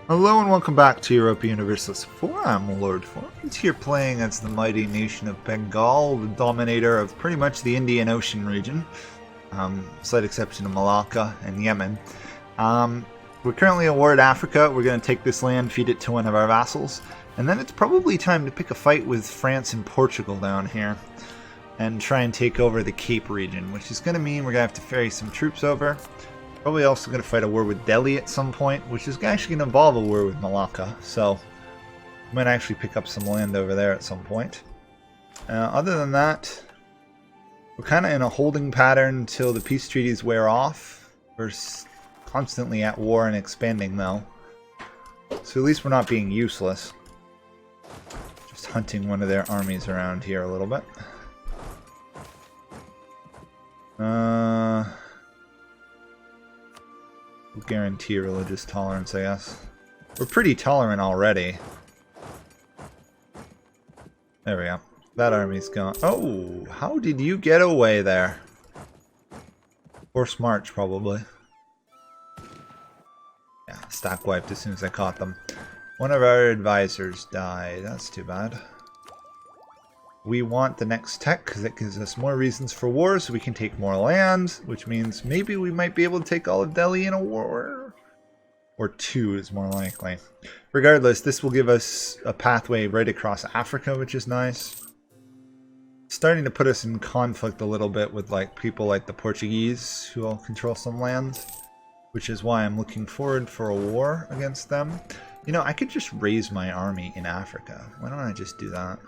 Hello and welcome back to Europa Universalis 4. I'm Lord Forwind here playing as the mighty nation of Bengal, the dominator of pretty much the Indian Ocean region. Slight exception of Malacca and Yemen. We're currently at war in Africa. We're going to take this land, feed it to one of our vassals, and then it's probably time to pick a fight with France and Portugal down here and try and take over the Cape region, which is going to mean we're going to have to ferry some troops over. Probably also going to fight a war with Delhi at some point, which is actually going to involve a war with Malacca, so we might actually pick up some land over there at some point. Other than that, we're kind of in a holding pattern until the peace treaties wear off. We're constantly at war and expanding though, so at least we're not being useless. Just hunting one of their armies around here a little bit. We'll guarantee religious tolerance, I guess. We're pretty tolerant already. There we go. That army's gone. Oh, how did you get away there? Forced march, probably. Yeah, stack wiped as soon as I caught them. One of our advisors died. That's too bad. We want the next tech because it gives us more reasons for war, so we can take more land, which means maybe we might be able to take all of Delhi in a war. Or two is more likely. Regardless, this will give us a pathway right across Africa, which is nice. It's starting to put us in conflict a little bit with people like the Portuguese, who will control some land, which is why I'm looking forward for a war against them. You know, I could just raise my army in Africa. Why don't I just do that?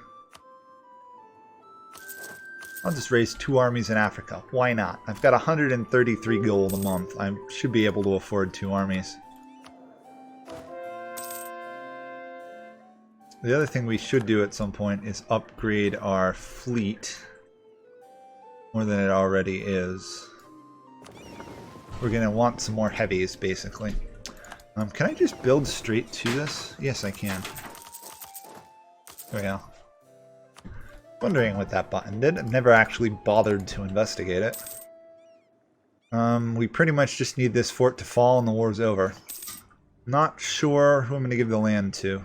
I'll just raise 2 armies in Africa. Why not? I've got 133 gold a month. I should be able to afford 2 armies. The other thing we should do at some point is upgrade our fleet more than it already is. We're going to want some more heavies, basically. Can I just build straight to this? Yes, I can. There we go. Wondering what that button did. I've never actually bothered to investigate it. We pretty much just need this fort to fall and the war's over. Not sure who I'm going to give the land to.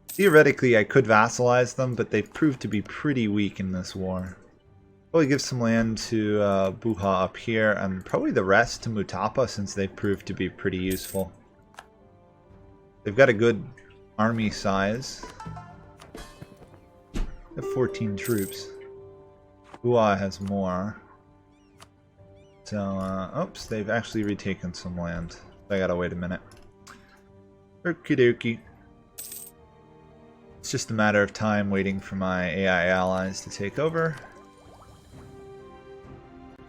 Theoretically, I could vassalize them, but they've proved to be pretty weak in this war. Probably give some land to Buha up here, and probably the rest to Mutapa, since they've proved to be pretty useful. They've got a good army size. 14 troops. Buha has more. So, oops, they've actually retaken some land. I gotta wait a minute. Okie dokie. It's just a matter of time waiting for my AI allies to take over.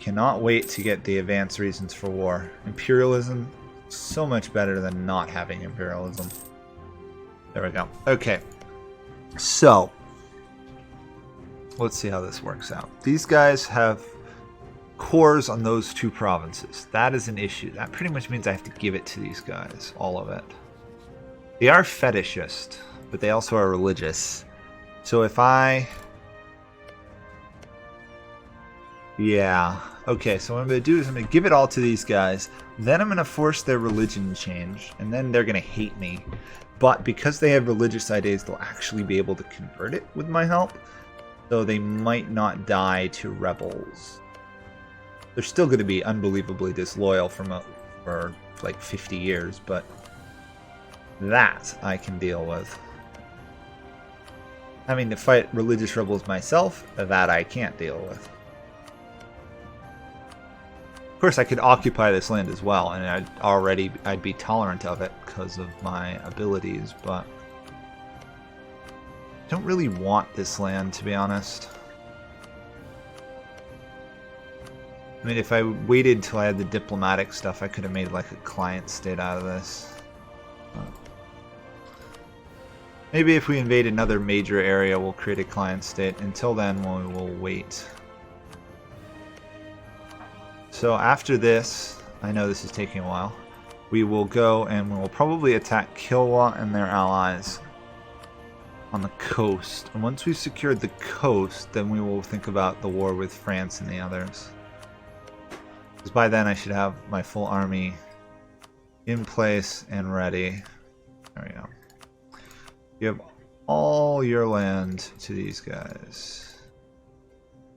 Cannot wait to get the advanced reasons for war. Imperialism, so much better than not having imperialism. There we go. Okay. So, let's see how this works out. These guys have cores on those 2 provinces. That is an issue. That pretty much means I have to give it to these guys, all of it. They are fetishist, but they also are religious. So if I... Yeah. Okay, so what I'm going to do is I'm going to give it all to these guys. Then I'm going to force their religion change, and then they're going to hate me. But because they have religious ideas, they'll actually be able to convert it with my help. So they might not die to rebels. They're still going to be unbelievably disloyal for like 50 years, but that I can deal with. Having to fight religious rebels myself, that I can't deal with. Of course, I could occupy this land as well, and I'd be tolerant of it because of my abilities, but I don't really want this land, to be honest. I mean, if I waited till I had the diplomatic stuff, I could have made like a client state out of this. Maybe if we invade another major area, we'll create a client state. Until then, we will wait. So after this, I know this is taking a while, we will go and we will probably attack Kilwa and their allies on the coast. And once we've secured the coast, then we will think about the war with France and the others. Because by then I should have my full army in place and ready. There we go. Give all your land to these guys.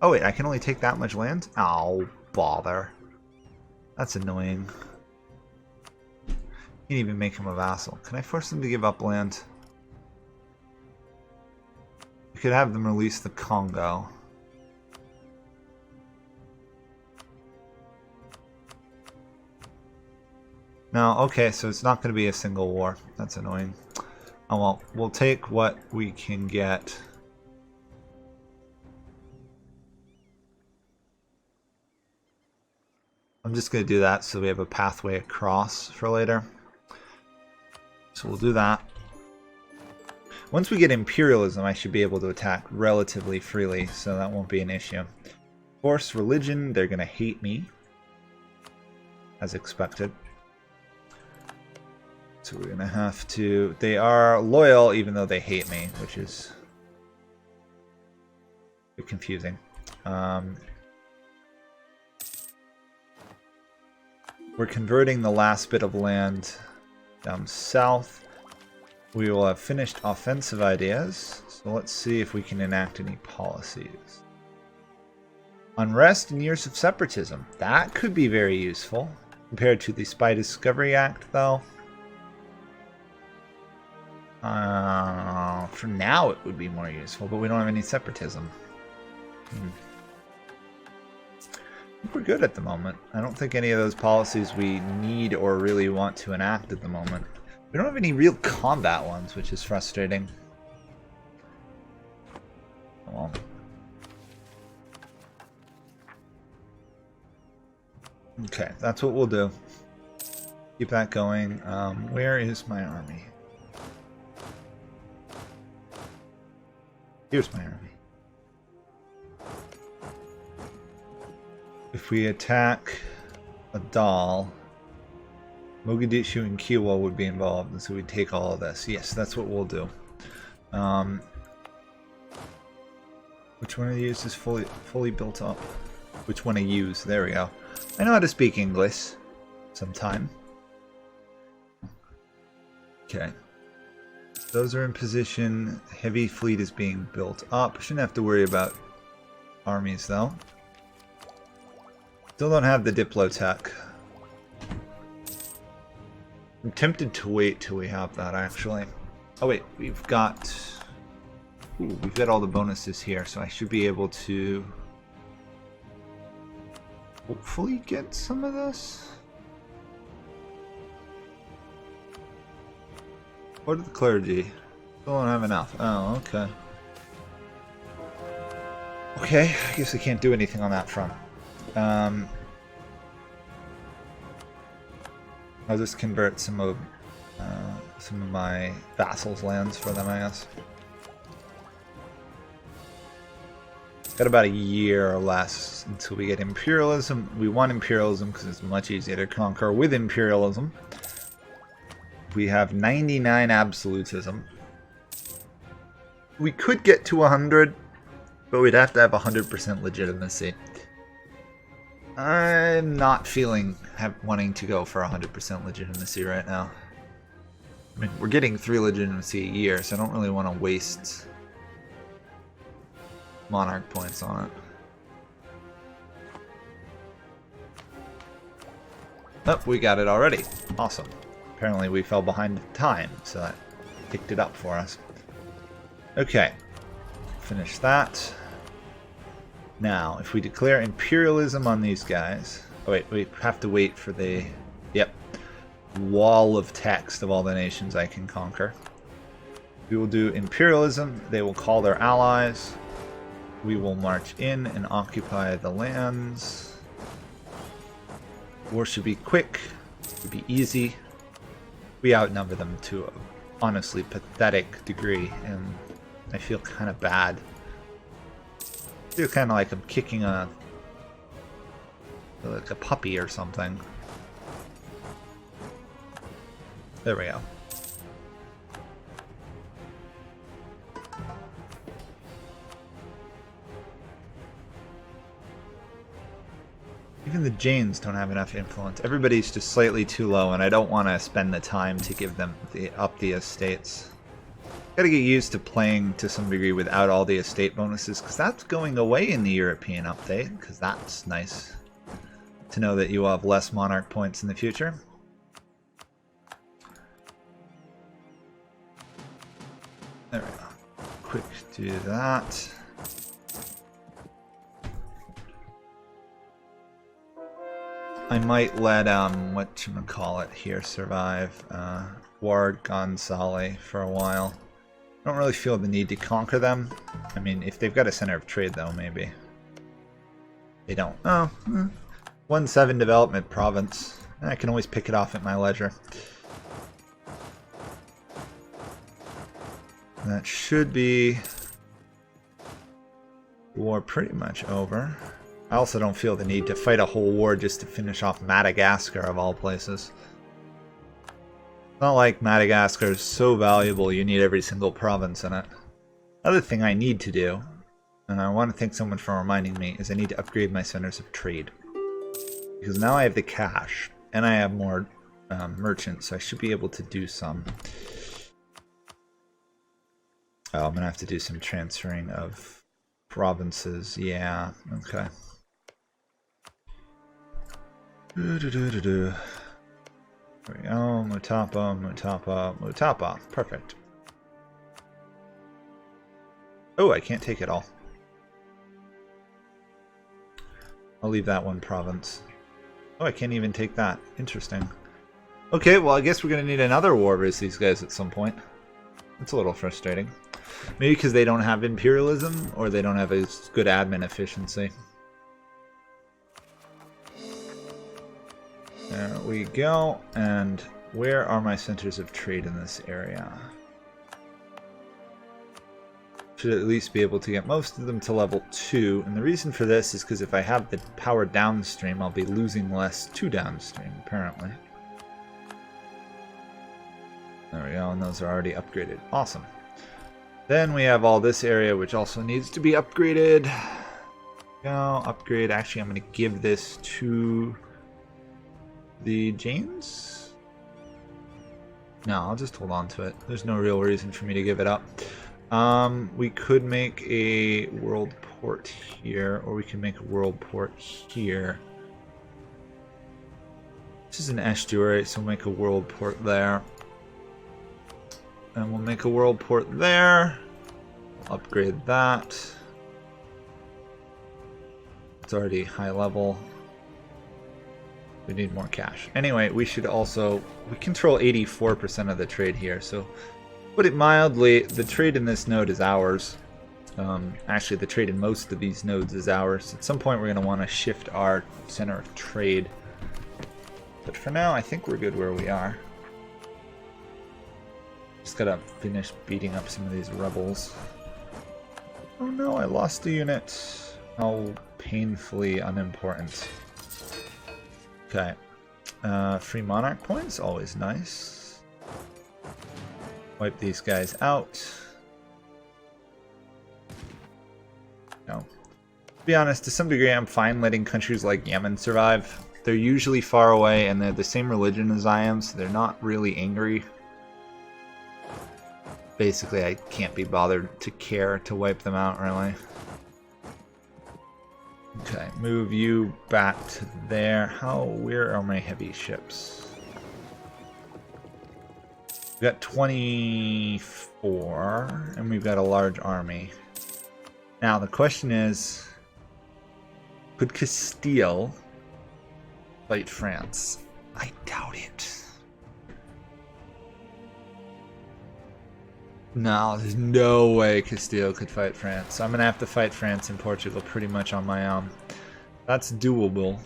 Oh wait, I can only take that much land? Oh, bother. That's annoying. Can't even make him a vassal. Can I force them to give up land? We could have them release the Congo. No, okay, so it's not going to be a single war. That's annoying. Oh well, we'll take what we can get. I'm just going to do that so we have a pathway across for later. So we'll do that. Once we get imperialism, I should be able to attack relatively freely, so that won't be an issue. Force religion, they're going to hate me, as expected. So we're going to have to... They are loyal even though they hate me, which is a bit confusing. We're converting the last bit of land down south. We will have finished offensive ideas, so let's see if we can enact any policies. Unrest and years of separatism. That could be very useful compared to the Spy Discovery Act, though. For now it would be more useful, but we don't have any separatism. I think we're good at the moment. I don't think any of those policies we need or really want to enact at the moment. We don't have any real combat ones, which is frustrating. Well. Okay, that's what we'll do. Keep that going. Where is my army? Here's my army. If we attack Adal, Mogadishu and Kiowa would be involved, and so we'd take all of this. Yes, that's what we'll do. Which one of these is fully built up? Which one I use? There we go. I know how to speak English sometime. Okay. Those are in position. Heavy fleet is being built up. Shouldn't have to worry about armies though. Still don't have the Diplotech. I'm tempted to wait till we have that actually. Oh wait, we've got all the bonuses here, so I should be able to hopefully get some of this. What are the clergy? Still don't have enough. Oh, okay. Okay, I guess I can't do anything on that front. I'll just convert some of my vassals' lands for them, I guess. Got about a year or less until we get imperialism. We want imperialism because it's much easier to conquer with imperialism. We have 99 absolutism. We could get to 100, but we'd have to have 100% legitimacy. I'm not feeling wanting to go for 100% legitimacy right now. I mean, we're getting 3 legitimacy a year, so I don't really want to waste monarch points on it. Oh, we got it already. Awesome. Apparently we fell behind time, so that picked it up for us. Okay. Finish that. Now, if we declare imperialism on these guys... Oh wait, we have to wait for the... Yep. Wall of text of all the nations I can conquer. We will do imperialism. They will call their allies. We will march in and occupy the lands. War should be quick. Should be easy. We outnumber them to an honestly pathetic degree, and I feel kind of bad. I feel kind of like I'm kicking like a puppy or something. There we go. Even the Jains don't have enough influence. Everybody's just slightly too low, and I don't want to spend the time to give them up the estates. Gotta get used to playing to some degree without all the estate bonuses, because that's going away in the European update, because that's nice to know that you will have less monarch points in the future. There we go. Quick do that. I might let whatchamacallit here survive, Ward Gonzale for a while. I don't really feel the need to conquer them. I mean, if they've got a center of trade though, maybe. They don't. Oh, 1-7 development province. I can always pick it off at my leisure. That should be war pretty much over. I also don't feel the need to fight a whole war just to finish off Madagascar of all places. It's not like Madagascar is so valuable you need every single province in it. Other thing I need to do, and I want to thank someone for reminding me, is I need to upgrade my centers of trade. Because now I have the cash, and I have more merchants, so I should be able to do some. Oh, I'm going to have to do some transferring of provinces. Yeah, okay. There we go. Mutapa, Mutapa, Mutapa. Perfect. Oh, I can't take it all. I'll leave that one province. Oh, I can't even take that. Interesting. Okay, well, I guess we're going to need another war versus these guys at some point. It's a little frustrating. Maybe because they don't have imperialism, or they don't have as good admin efficiency. There we go. And where are my centers of trade in this area? Should at least be able to get most of them to level 2. And the reason for this is because if I have the power downstream, I'll be losing less to downstream, apparently. There we go, and those are already upgraded. Awesome. Then we have all this area, which also needs to be upgraded. Go, upgrade. Actually, I'm going to give this to the Jains. No, I'll just hold on to it. There's no real reason for me to give it up. We could make a world port here, or we can make a world port here. This is an estuary, so we'll make a world port there. And we'll make a world port there. Upgrade that. It's already high level. We need more cash. Anyway, we should also... We control 84% of the trade here, so... Put it mildly, the trade in this node is ours. Actually, the trade in most of these nodes is ours. At some point, we're going to want to shift our center of trade. But for now, I think we're good where we are. Just gotta finish beating up some of these rebels. Oh no, I lost a unit. How painfully unimportant. Okay. Free monarch points, always nice. Wipe these guys out. No. To be honest, to some degree I'm fine letting countries like Yemen survive. They're usually far away and they're the same religion as I am, so they're not really angry. Basically, I can't be bothered to care to wipe them out, really. Okay, move you back to there. Where are my heavy ships? We've got 24, and we've got a large army. Now, the question is, could Castile fight France? I doubt it. No, there's no way Castile could fight France. So I'm going to have to fight France and Portugal pretty much on my own. That's doable.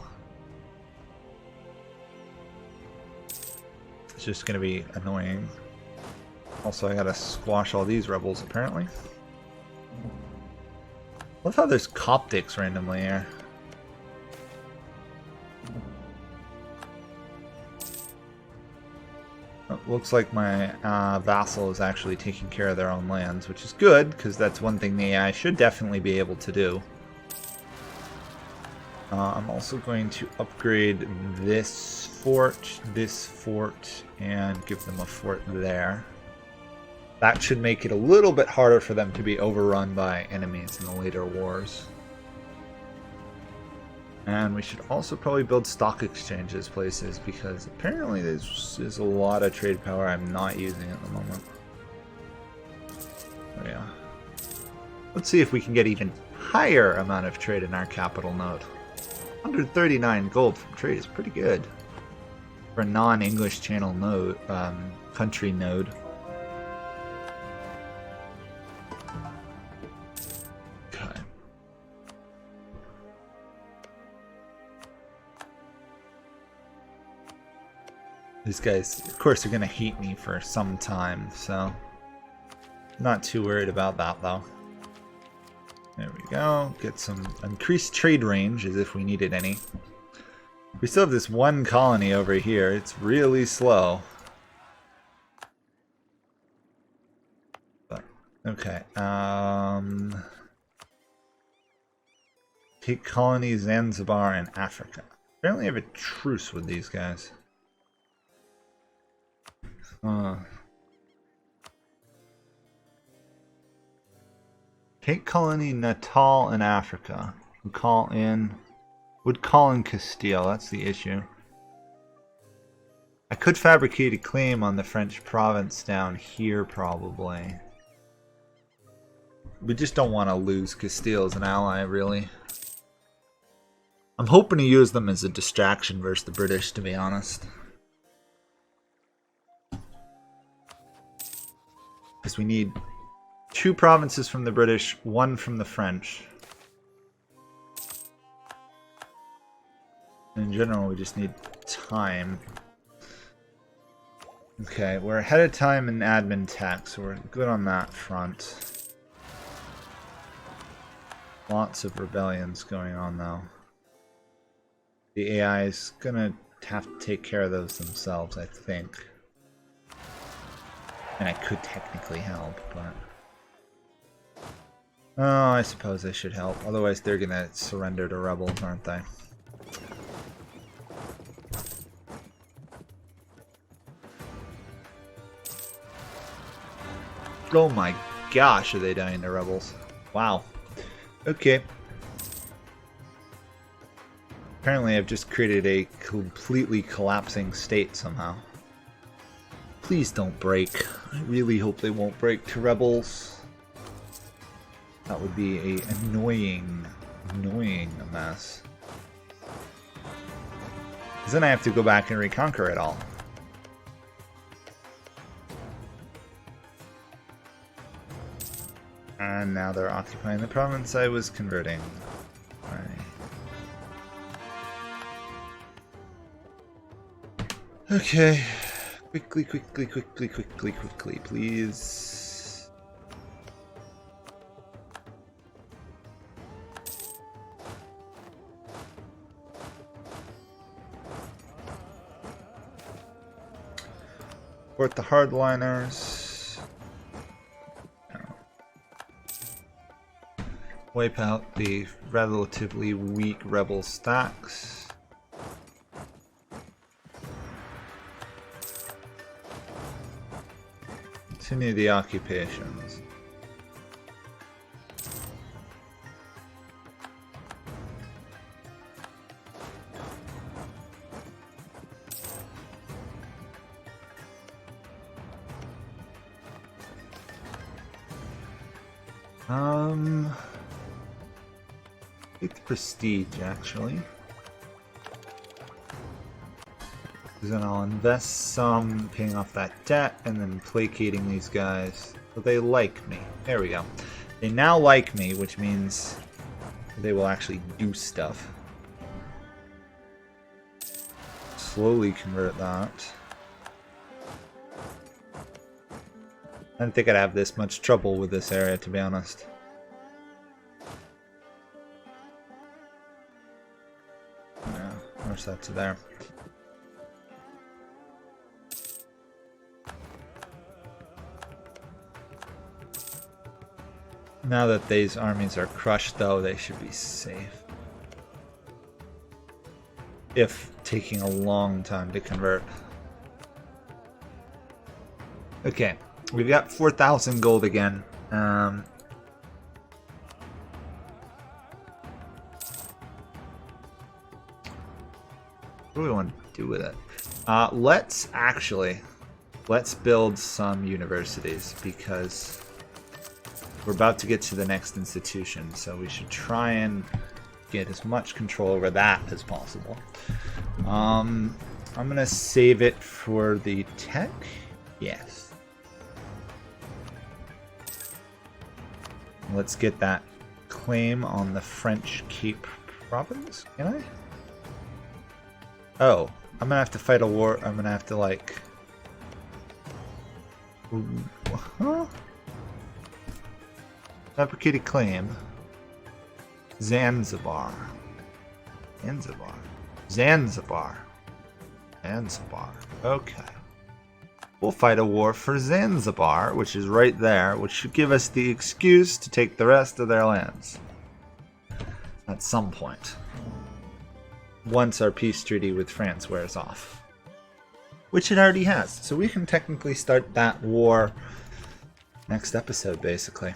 It's just going to be annoying. Also, I got to squash all these rebels, apparently. Love how there's Coptics randomly here. It looks like my vassal is actually taking care of their own lands, which is good, because that's one thing the AI should definitely be able to do. I'm also going to upgrade this fort, and give them a fort there. That should make it a little bit harder for them to be overrun by enemies in the later wars. And we should also probably build stock exchanges places, because apparently there's a lot of trade power I'm not using at the moment. Oh yeah. Let's see if we can get even higher amount of trade in our capital node. 139 gold from trade is pretty good for a non-English channel node, country node. Okay. These guys, of course, are gonna hate me for some time, so not too worried about that though. There we go. Get some increased trade range as if we needed any. We still have this one colony over here. It's really slow. But, okay. Take colony Zanzibar in Africa. Apparently I have a truce with these guys. Take colony Natal in Africa. Would call in Castile. That's the issue. I could fabricate a claim on the French province down here, probably. We just don't want to lose Castile as an ally, really. I'm hoping to use them as a distraction versus the British, to be honest. Because we need 2 provinces from the British, 1 from the French. In general, we just need time. Okay, we're ahead of time in admin tech, so we're good on that front. Lots of rebellions going on, though. The AI is gonna have to take care of those themselves, I think. And I could technically help, but... Oh, I suppose I should help. Otherwise they're gonna surrender to rebels, aren't they? Oh my gosh, are they dying to rebels? Wow. Okay. Apparently I've just created a completely collapsing state somehow. Please don't break. I really hope they won't break to rebels. That would be a annoying mess. Because then I have to go back and reconquer it all. And now they're occupying the province I was converting. Alright. Okay. Quickly, please. Support the hardliners. Wipe out the relatively weak rebel stacks. Continue the occupations. Take the prestige, actually. Then I'll invest some, paying off that debt, and then placating these guys. So they like me. There we go. They now like me, which means they will actually do stuff. Slowly convert that. I didn't think I'd have this much trouble with this area, to be honest. Yeah, where's that to there? Now that these armies are crushed, though, they should be safe. if taking a long time to convert. Okay, we've got 4,000 gold again. What do we want to do with it? Let's build some universities, because we're about to get to the next institution, so we should try and get as much control over that as possible. I'm gonna save it for the tech. Yes. Let's get that claim on the French Cape province. Can I? Oh, I'm gonna have to fight a war. I'm gonna have to like. Huh? Fabricated claim. Zanzibar. Zanzibar. Okay. We'll fight a war for Zanzibar, which is right there, which should give us the excuse to take the rest of their lands. At some point. Once our peace treaty with France wears off. Which it already has. So we can technically start that war next episode, basically.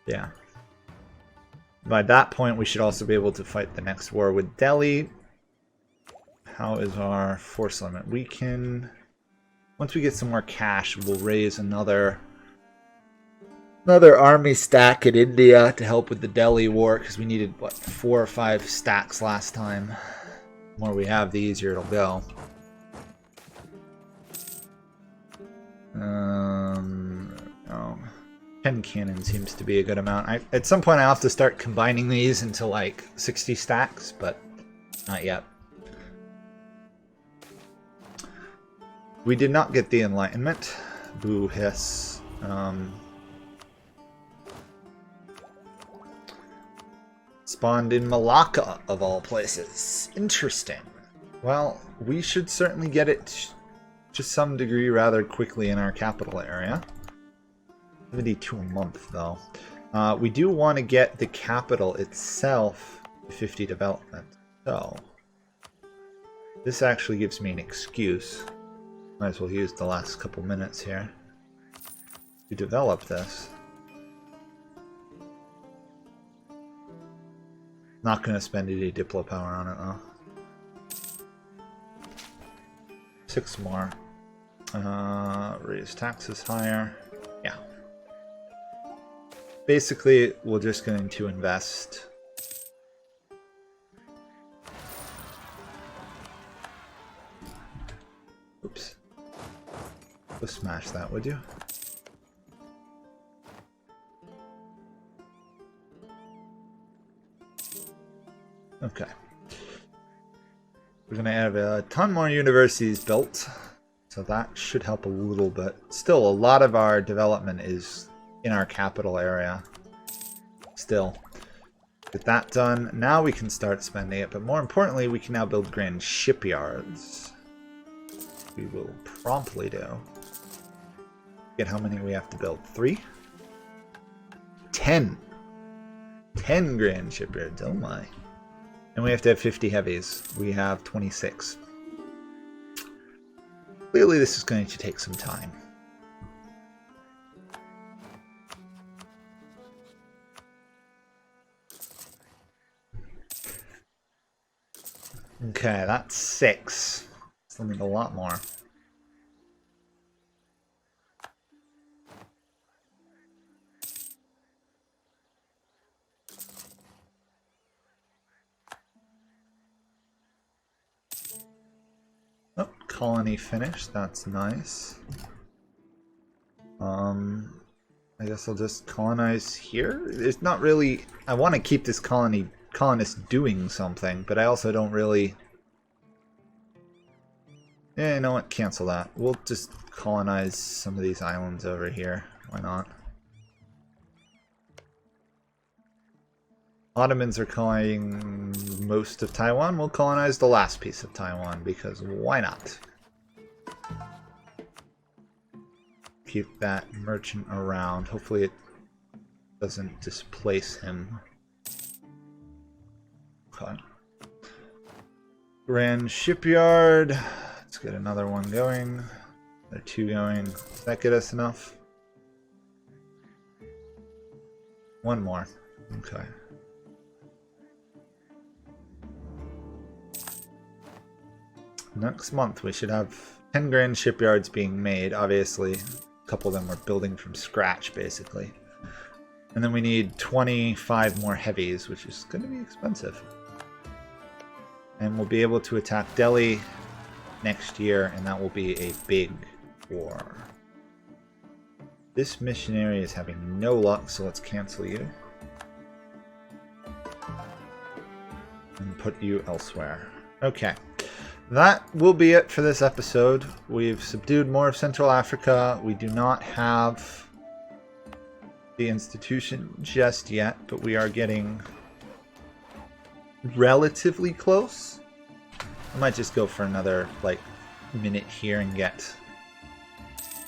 Yeah. By that point, we should also be able to fight the next war with Delhi. How is our force limit? We can... Once we get some more cash, we'll raise another army stack in India to help with the Delhi war, because we needed, what, 4 or 5 stacks last time. The more we have, the easier it'll go. No. 10 cannon seems to be a good amount. At some point I'll have to start combining these into like 60 stacks, but not yet. We did not get the Enlightenment. Boo hiss. Spawned in Malacca, of all places. Interesting. Well, we should certainly get it to some degree rather quickly in our capital area. 72 a month, though. We do want to get the capital itself to 50 development. So, this actually gives me an excuse. Might as well use the last couple minutes here to develop this. Not going to spend any Diplo power on it, though. 6 more. Raise taxes higher. Yeah. Basically, we're just going to invest. Oops. Go smash that, would you? Okay. We're going to have a ton more universities built, so that should help a little bit. Still, a lot of our development is in our capital area. Still. Get that done. Now we can start spending it, but more importantly, we can now build grand shipyards. We will promptly do. Get how many we have to build? 3? 10. 10 grand shipyards. Oh my. And we have to have 50 heavies. We have 26. Clearly this is going to take some time. Okay, that's 6. Still need a lot more. Oh, colony finished. That's nice. I guess I'll just colonize here. It's not really... I want to keep this colonist doing something, but I also don't really... Yeah, you know what? Cancel that. We'll just colonize some of these islands over here. Why not? Ottomans are colonizing most of Taiwan. We'll colonize the last piece of Taiwan, because why not? Keep that merchant around. Hopefully it doesn't displace him. Okay. Grand Shipyard. Let's get another one going. There are 2 going. Does that get us enough? 1 more. Okay. Next month we should have 10 grand shipyards being made. Obviously, a couple of them we're building from scratch, basically. And then we need 25 more heavies, which is going to be expensive. And we'll be able to attack Delhi next year, and that will be a big war. This missionary is having no luck, so let's cancel you. And put you elsewhere. Okay. That will be it for this episode. We've subdued more of Central Africa. We do not have the institution just yet, but we are getting relatively close. I might just go for another minute here and get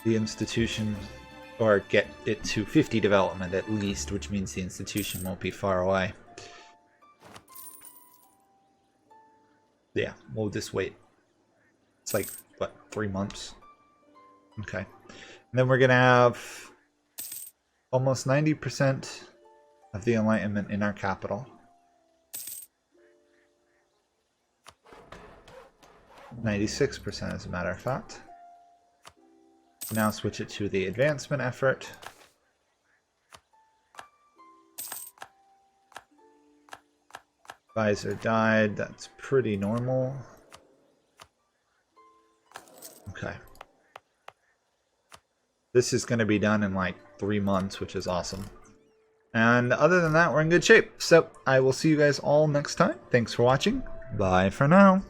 the institution, or get it to 50 development at least, which means the institution won't be far away. Yeah, we'll just wait. It's like, what, 3 months? Okay. And then we're going to have almost 90% of the Enlightenment in our capital. 96% as a matter of fact. Now switch it to the advancement effort. Advisor died, that's pretty normal. Okay. This is going to be done in like 3 months, which is awesome. And other than that, we're in good shape. So I will see you guys all next time. Thanks for watching. Bye for now.